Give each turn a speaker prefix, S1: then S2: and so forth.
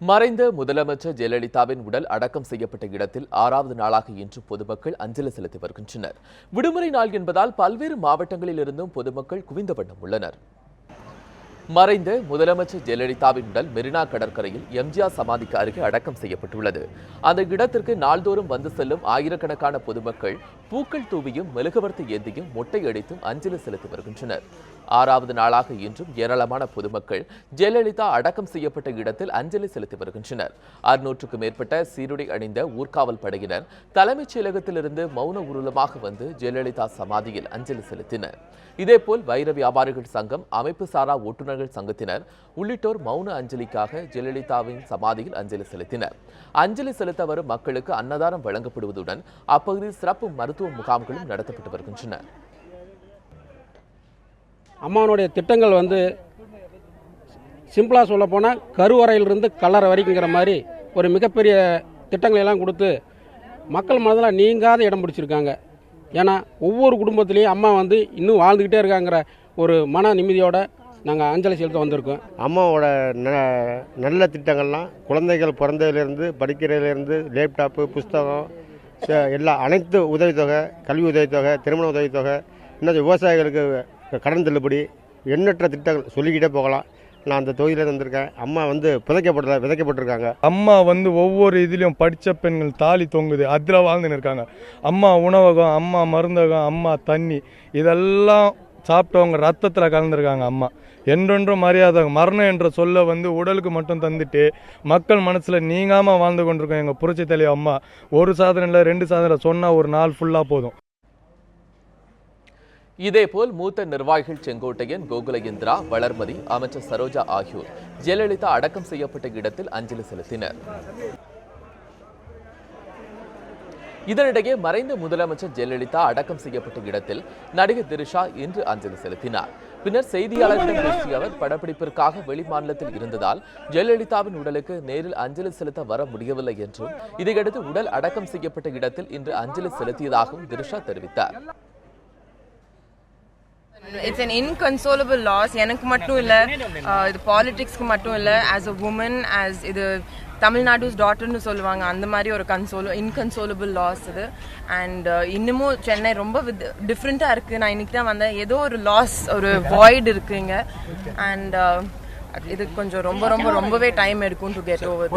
S1: மறைந்த முதலமைச்சர் ஜெயலலிதாவின் உடல் அடக்கம் செய்யப்பட்ட இடத்தில் 6வது நாளாக இன்று பொதுமக்கள் அஞ்சலி செலுத்தி வருகின்றனர். விடுமுறை நாள் என்பதால் பல்வேறு மாவட்டங்களில் இருந்தும் பொதுமக்கள் குவிந்த வண்ணம் உள்ளனர். மறைந்த முதலமைச்சர் ஜெயலலிதாவின் உடல் மெரினா கடற்கரையில் எம்ஜிஆர் சமாதிக்கு அருகே அடக்கம் செய்யப்பட்டுள்ளது. அந்த இடத்திற்கு நாள்தோறும் வந்து செல்லும் ஆயிரக்கணக்கான பொதுமக்கள் பூக்கள் தூவியும் மெழுகுவர்த்தி ஏந்தியும் மொட்டை அடித்தும் அஞ்சலி செலுத்தி வருகின்றனர். 6வது நாளாக இன்றும் ஏராளமான பொதுமக்கள் ஜெயலலிதா அடக்கம் செய்யப்பட்ட இடத்தில் அஞ்சலி செலுத்தி வருகின்றனர். 600க்கும் மேற்பட்ட சீருடை அணிந்த ஊர்காவல் படையினர் தலைமைச் செயலகத்திலிருந்து மௌன ஊர்வலமாக வந்து ஜெயலலிதா சமாதியில் அஞ்சலி செலுத்தினர். இதேபோல் வைர வியாபாரிகள் சங்கம், அமைப்பு சாரா ஓட்டுநர்கள் சங்கத்தினர் உள்ளிட்டோர் மௌன அஞ்சலிக்காக ஜெயலலிதாவின் சமாதியில் அஞ்சலி செலுத்தினர். அஞ்சலி செலுத்த வரும் மக்களுக்கு அன்னதானம் வழங்கப்படுவதுடன் அப்பகுதியில் சிறப்பு மருத்துவ முகாம்களும் நடத்தப்பட்டு வருகின்றன.
S2: அம்மாவனுடைய திட்டங்கள் சிம்பிளாக சொல்ல போனால் கருவறையிலிருந்து கல்லறை வரைக்குங்கிற மாதிரி ஒரு மிகப்பெரிய திட்டங்களை எல்லாம் கொடுத்து மக்கள் மனதில் நீங்காத இடம் பிடிச்சிருக்காங்க. ஏன்னா ஒவ்வொரு குடும்பத்திலையும் அம்மா இன்னும் வாழ்ந்துக்கிட்டே இருக்காங்கிற ஒரு மன நிம்மதியோட நாங்கள் அஞ்சலி செலுத்த வந்திருக்கோம்.
S3: அம்மாவோட நல்ல திட்டங்கள்லாம் குழந்தைகள் பிறந்ததுலேருந்து படிக்கிறதுலேருந்து லேப்டாப்பு, புஸ்தகம், அனைத்து உதவித்தொகை, கல்வி உதவித்தொகை, திருமண உதவித்தொகை, இன்னும் விவசாயிகளுக்கு கடன் தள்ளுபடி, எண்ணற்ற திட்டங்கள் சொல்லிக்கிட்டே போகலாம். நான் அந்த தொகுதியில் வந்திருக்கேன். அம்மா விதைக்கப்பட்டிருக்காங்க.
S4: அம்மா ஒவ்வொரு இதுலேயும் படித்த பெண்கள் தாலி தொங்குது, அதில் வாழ்ந்துன்னு இருக்காங்க. அம்மா உணவகம், அம்மா மருந்தகம், அம்மா தண்ணி, இதெல்லாம் சாப்பிட்டவங்க ரத்தத்தில் கலந்துருக்காங்க. அம்மா என்றொன்றும் மரியாதை. மரணம் என்ற சொல்ல உடலுக்கு மட்டும் தந்துட்டு மக்கள் மனசில் நீங்காமல் வாழ்ந்து கொண்டிருக்கோம் எங்கள் புரட்சி தலைவர் அம்மா. ஒரு சாதனை இல்லை, 2 சாதனை சொன்னால் ஒரு நாள் ஃபுல்லாக போதும்.
S1: இதேபோல் மூத்த நிர்வாகிகள் செங்கோட்டையன், கோகுலேந்திரா, வளர்மதி, அமைச்சர் சரோஜா ஆகியோர் ஜெயலலிதா அடக்கம் செய்யப்பட்ட இடத்தில் அஞ்சலி செலுத்தினர். இதனிடையே மறைந்த முதலமைச்சர் ஜெயலலிதா அடக்கம் செய்யப்பட்ட இடத்தில் நடிகர் திரிஷா இன்று அஞ்சலி செலுத்தினார். பின்னர் செய்தியாளர்களிடம் பேசிய அவர், படப்பிடிப்பிற்காக வெளிமாநிலத்தில் இருந்ததால் ஜெயலலிதாவின் உடலுக்கு நேரில் அஞ்சலி செலுத்த வர முடியவில்லை என்றும், இதையடுத்து உடல் அடக்கம் செய்யப்பட்ட இடத்தில் இன்று அஞ்சலி செலுத்தியதாகவும் திரிஷா தெரிவித்தார்.
S5: It's an inconsolable loss. எனக்கு மட்டும் இல்ல, இது பாலிடிக்ஸ்க்கு மட்டும் இல்ல, as a woman, as இது தமிழ்நாடு's daughterன்னு சொல்லுவாங்க, அந்த மாதிரி ஒரு inconsolable loss இது. அண்ட் இன்னமும் சென்னை ரொம்ப டிஃப்ரெண்ட்டாக இருக்குது. நான் இன்னைக்கு தான் வந்தேன். ஏதோ ஒரு லாஸ், ஒரு வாய்டு இருக்குங்க. அண்ட் இது கொஞ்சம் ரொம்பவே டைம் எடுக்கும் டு கெட் ஓவர்.